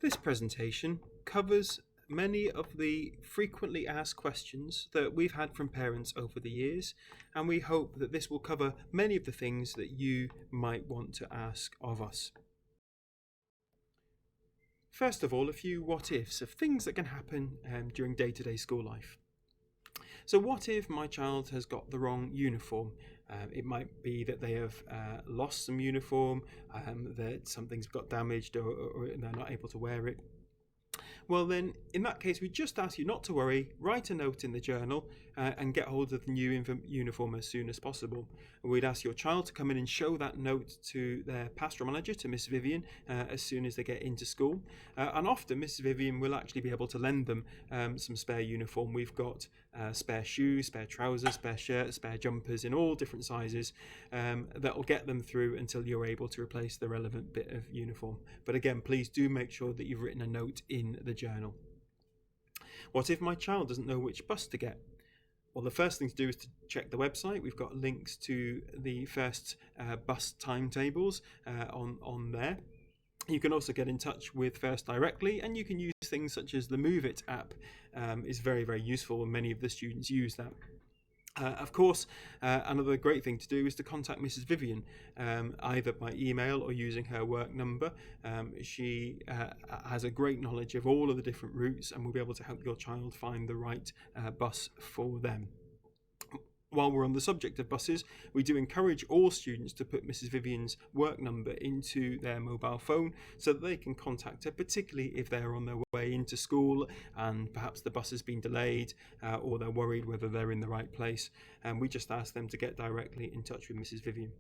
This presentation covers many of the frequently asked questions that we've had from parents over the years, and we hope that this will cover many of the things that you might want to ask of us. First of all, a few what-ifs of things that can happen during day-to-day school life. So what if my child has got the wrong uniform? It might be that they have lost some uniform, that something's got damaged or they're not able to wear it. Well then, in that case, we just ask you not to worry, write a note in the journal and get hold of the new uniform as soon as possible. We'd ask your child to come in and show that note to their pastoral manager, to Miss Vivian, as soon as they get into school. And often Miss Vivian will actually be able to lend them some spare uniform. We've got spare shoes, spare trousers, spare shirts, spare jumpers in all different sizes that will get them through until you're able to replace the relevant bit of uniform. But again, please do make sure that you've written a note in the journal. What if my child doesn't know which bus to get? Well, the first thing to do is to check the website. We've got links to the first bus timetables on there. You can also get in touch with First directly, and you can use things such as the Move It app. Is very, very useful, and many of the students use that. Of course, another great thing to do is to contact Mrs. Vivian, either by email or using her work number. She has a great knowledge of all of the different routes and will be able to help your child find the right bus for them. While we're on the subject of buses, we do encourage all students to put Mrs. Vivian's work number into their mobile phone so that they can contact her, particularly if they're on their way into school and perhaps the bus has been delayed or they're worried whether they're in the right place. And we just ask them to get directly in touch with Mrs. Vivian.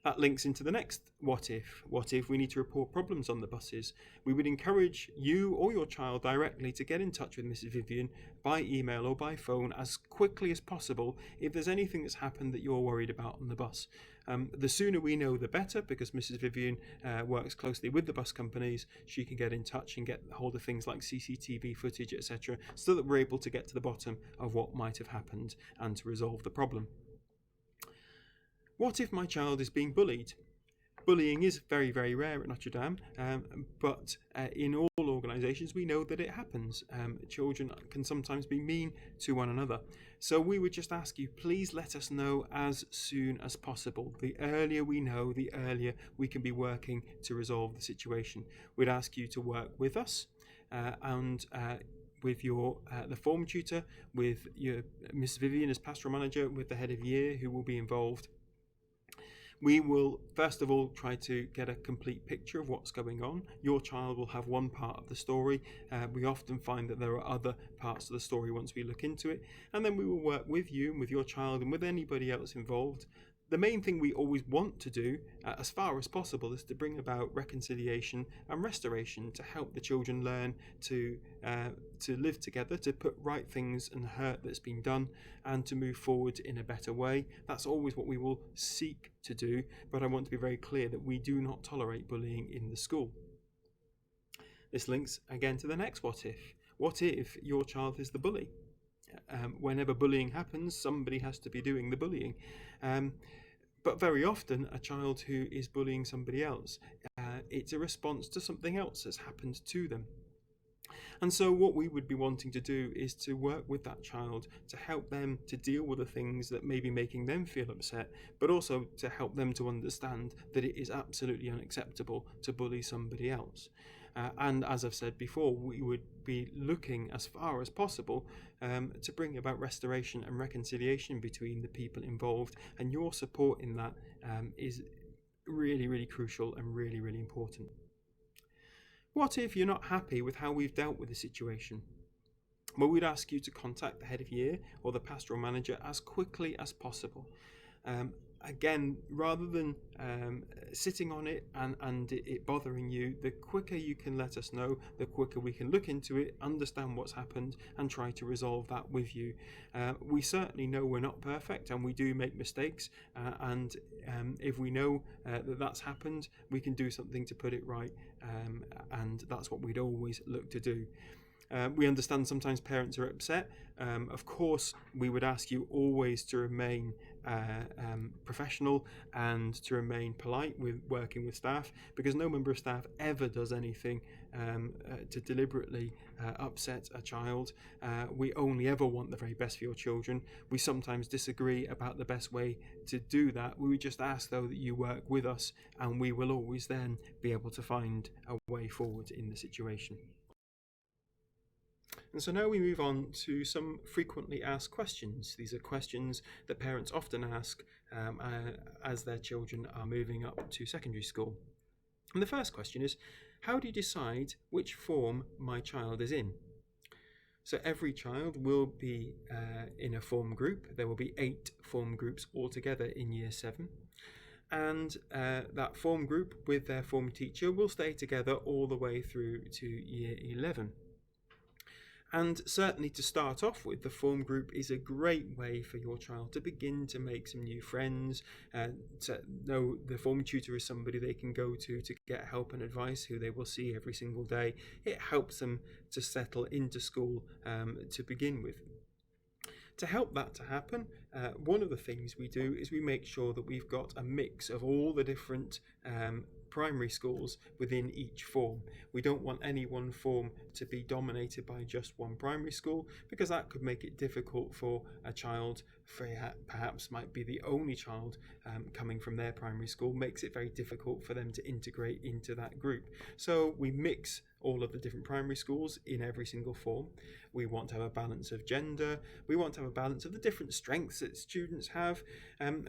That links into the next what if. What if we need to report problems on the buses? We would encourage you or your child directly to get in touch with Mrs. Vivian by email or by phone as quickly as possible if there's anything that's happened that you're worried about on the bus. The sooner we know, the better, because Mrs. Vivian works closely with the bus companies. She can get in touch and get hold of things like CCTV footage, etc., so that we're able to get to the bottom of what might have happened and to resolve the problem. What if my child is being bullied? Bullying is very, very rare at Notre Dame, but in all organisations we know that it happens. Children can sometimes be mean to one another. So we would just ask you, please let us know as soon as possible. The earlier we know, the earlier we can be working to resolve the situation. We'd ask you to work with us and with your the form tutor, with your Miss Vivian as pastoral manager, with the head of year who will be involved. We will first of all try to get a complete picture of what's going on. Your child will have one part of the story. We often find that there are other parts of the story once we look into it, and then we will work with you and with your child and with anybody else involved. The main thing we always want to do, as far as possible, is to bring about reconciliation and restoration to help the children learn to live together, to put right things and hurt that's been done, and to move forward in a better way. That's always what we will seek to do, but I want to be very clear that we do not tolerate bullying in the school. This links again to the next what if. What if your child is the bully? Whenever bullying happens, somebody has to be doing the bullying. But very often, a child who is bullying somebody else, it's a response to something else that's happened to them. And so what we would be wanting to do is to work with that child to help them to deal with the things that may be making them feel upset, but also to help them to understand that it is absolutely unacceptable to bully somebody else. And as I've said before, we would be looking as far as possible to bring about restoration and reconciliation between the people involved, and your support in that is really, really crucial and really, really important. What if you're not happy with how we've dealt with the situation? Well, we'd ask you to contact the head of year or the pastoral manager as quickly as possible. Again, rather than sitting on it and it bothering you, the quicker you can let us know, the quicker we can look into it, understand what's happened, and try to resolve that with you. We certainly know we're not perfect and we do make mistakes, and if we know that that's happened, we can do something to put it right, and that's what we'd always look to do. We understand sometimes parents are upset. Of course, we would ask you always to remain professional and to remain polite with working with staff, because no member of staff ever does anything to deliberately upset a child. We only ever want the very best for your children. We sometimes disagree about the best way to do that. We would just ask, though, that you work with us, and we will always then be able to find a way forward in the situation. And so now we move on to some frequently asked questions. These are questions that parents often ask as their children are moving up to secondary school. And the first question is, how do you decide which form my child is in? So every child will be in a form group. There will be 8 form groups altogether in Year 7. And that form group with their form teacher will stay together all the way through to Year 11. And certainly to start off with, the form group is a great way for your child to begin to make some new friends, to know the form tutor is somebody they can go to get help and advice, who they will see every single day. It helps them to settle into school to begin with. To help that to happen, one of the things we do is we make sure that we've got a mix of all the different primary schools within each form. We don't want any one form to be dominated by just one primary school, because that could make it difficult for a child, perhaps might be the only child coming from their primary school, makes it very difficult for them to integrate into that group. So we mix all of the different primary schools in every single form. We want to have a balance of gender. We want to have a balance of the different strengths that students have,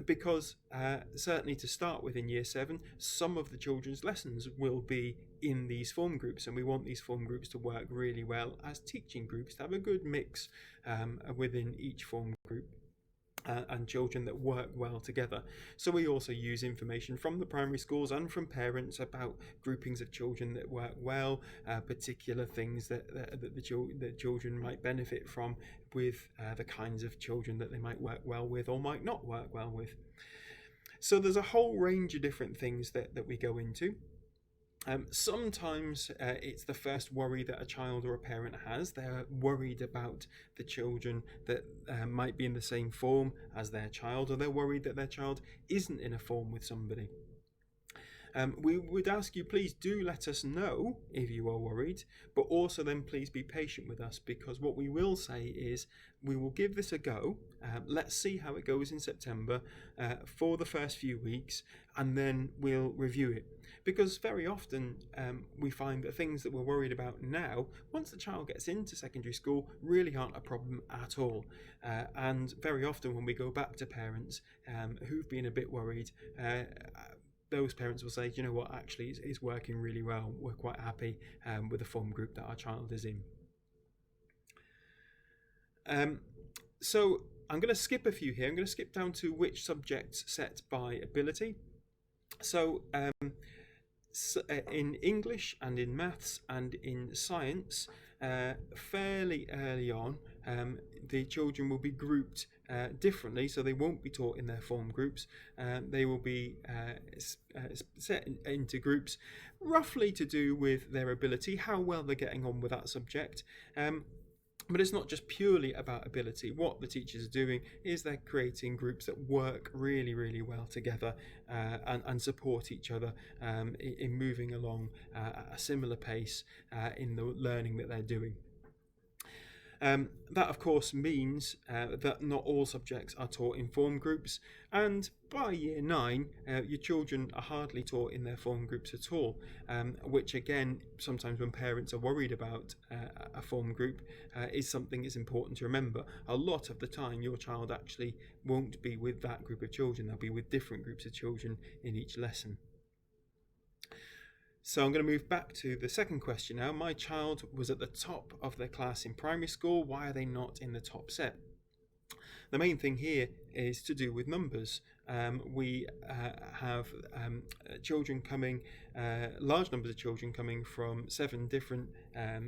because certainly to start with in Year 7, some of the children's lessons will be in these form groups, and we want these form groups to work really well as teaching groups, to have a good mix within each form group. And children that work well together. So we also use information from the primary schools and from parents about groupings of children that work well, particular things that the children might benefit from with the kinds of children that they might work well with or might not work well with. So there's a whole range of different things that we go into. Sometimes it's the first worry that a child or a parent has. They're worried about the children that might be in the same form as their child, or they're worried that their child isn't in a form with somebody. We would ask you, please do let us know if you are worried, but also then please be patient with us, because what we will say is we will give this a go. Let's see how it goes in September for the first few weeks, and then we'll review it. Because very often we find that things that we're worried about now, once the child gets into secondary school, really aren't a problem at all. And very often when we go back to parents who've been a bit worried, those parents will say, you know what, actually it's working really well. We're quite happy with the form group that our child is in. So I'm going to skip a few here. I'm going to skip down to which subjects set by ability. So in English and in maths and in science, fairly early on, the children will be grouped differently, so they won't be taught in their form groups. They will be set into groups roughly to do with their ability, how well they're getting on with that subject. But it's not just purely about ability. What the teachers are doing is they're creating groups that work really, really well together and support each other in moving along at a similar pace in the learning that they're doing. That of course means that not all subjects are taught in form groups, and by Year 9 your children are hardly taught in their form groups at all, which again, sometimes when parents are worried about a form group, is something that's important to remember. A lot of the time your child actually won't be with that group of children, they'll be with different groups of children in each lesson. So I'm going to move back to the second question now. My child was at the top of their class in primary school. Why are they not in the top set? The main thing here is to do with numbers. We have children coming, large numbers of children coming from 7 different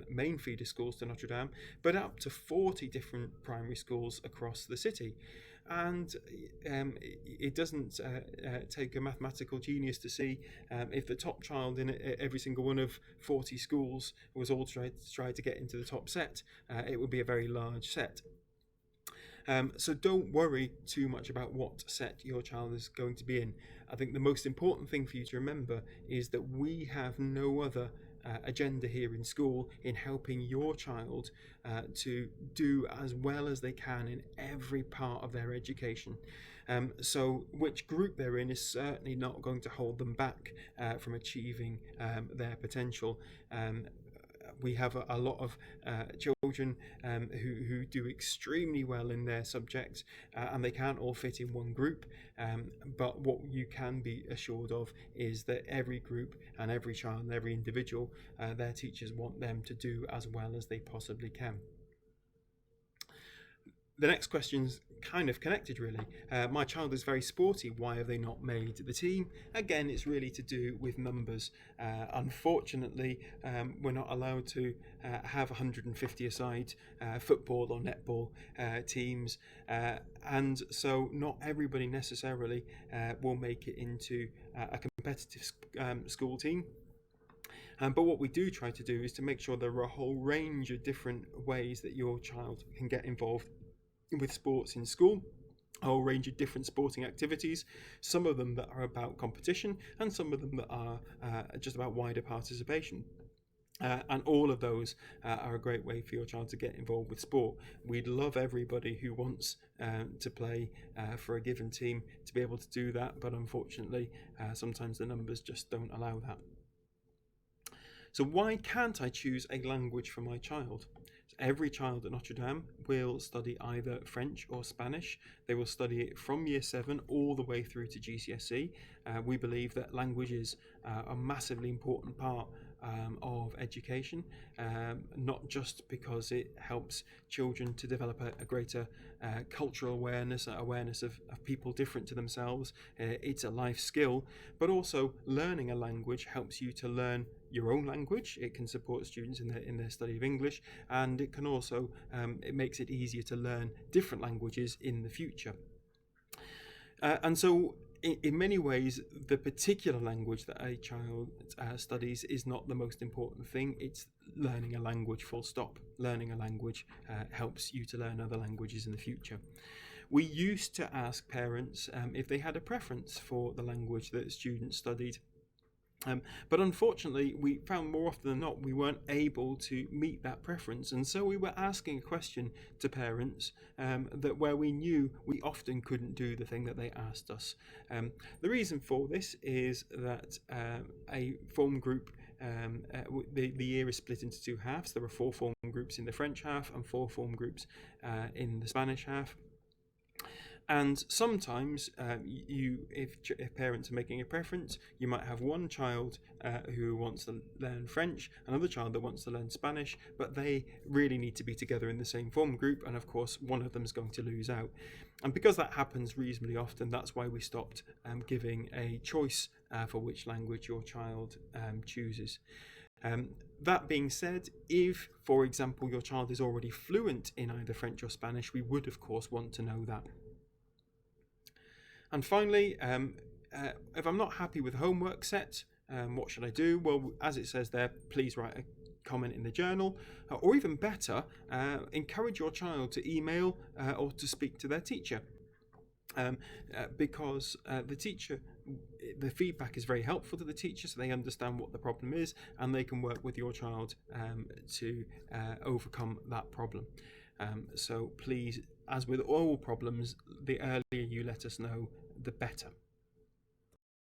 main feeder schools to Notre Dame, but up to 40 different primary schools across the city. And it doesn't take a mathematical genius to see if the top child in every single one of 40 schools was all try to get into the top set, it would be a very large set. So don't worry too much about what set your child is going to be in. I think the most important thing for you to remember is that we have no other agenda here in school in helping your child to do as well as they can in every part of their education. So which group they're in is certainly not going to hold them back from achieving their potential. We have a lot of children who do extremely well in their subject, and they can't all fit in one group. But what you can be assured of is that every group and every child and every individual, their teachers want them to do as well as they possibly can. The next question's kind of connected, really. My child is very sporty. Why have they not made the team? Again, it's really to do with numbers. Unfortunately, we're not allowed to have 150-a-side football or netball teams, and so not everybody necessarily will make it into a competitive school team. But what we do try to do is to make sure there are a whole range of different ways that your child can get involved with sports in school, a whole range of different sporting activities, some of them that are about competition and some of them that are just about wider participation. And all of those are a great way for your child to get involved with sport. We'd love everybody who wants to play for a given team to be able to do that, but unfortunately sometimes the numbers just don't allow that. So why can't I choose a language for my child? Every child at Notre Dame will study either French or Spanish. They will study it from Year 7 all the way through to GCSE. We believe that languages are a massively important part of education, not just because it helps children to develop a greater cultural awareness of people different to themselves. It's a life skill, but also learning a language helps you to learn your own language. It can support students in their study of English, and it can also it makes it easier to learn different languages in the future. And so in many ways, the particular language that a child studies is not the most important thing. It's learning a language, full stop. Learning a language helps you to learn other languages in the future. We used to ask parents if they had a preference for the language that students studied. But unfortunately, we found more often than not we weren't able to meet that preference, and so we were asking a question to parents that where we knew we often couldn't do the thing that they asked us. The reason for this is that a form group, the year is split into two halves. There are 4 form groups in the French half and 4 form groups in the Spanish half. And sometimes if parents are making a preference, you might have one child who wants to learn French, another child that wants to learn Spanish, but they really need to be together in the same form group, and of course one of them is going to lose out. And because that happens reasonably often, that's why we stopped giving a choice for which language your child chooses. That being said, if, for example, your child is already fluent in either French or Spanish, we would of course want to know that. And finally, if I'm not happy with the homework set, what should I do? Well, as it says there, please write a comment in the journal, or even better, encourage your child to email or to speak to their teacher. Because the feedback is very helpful to the teacher, so they understand what the problem is and they can work with your child to overcome that problem. So please, as with all problems, the earlier you let us know, the better.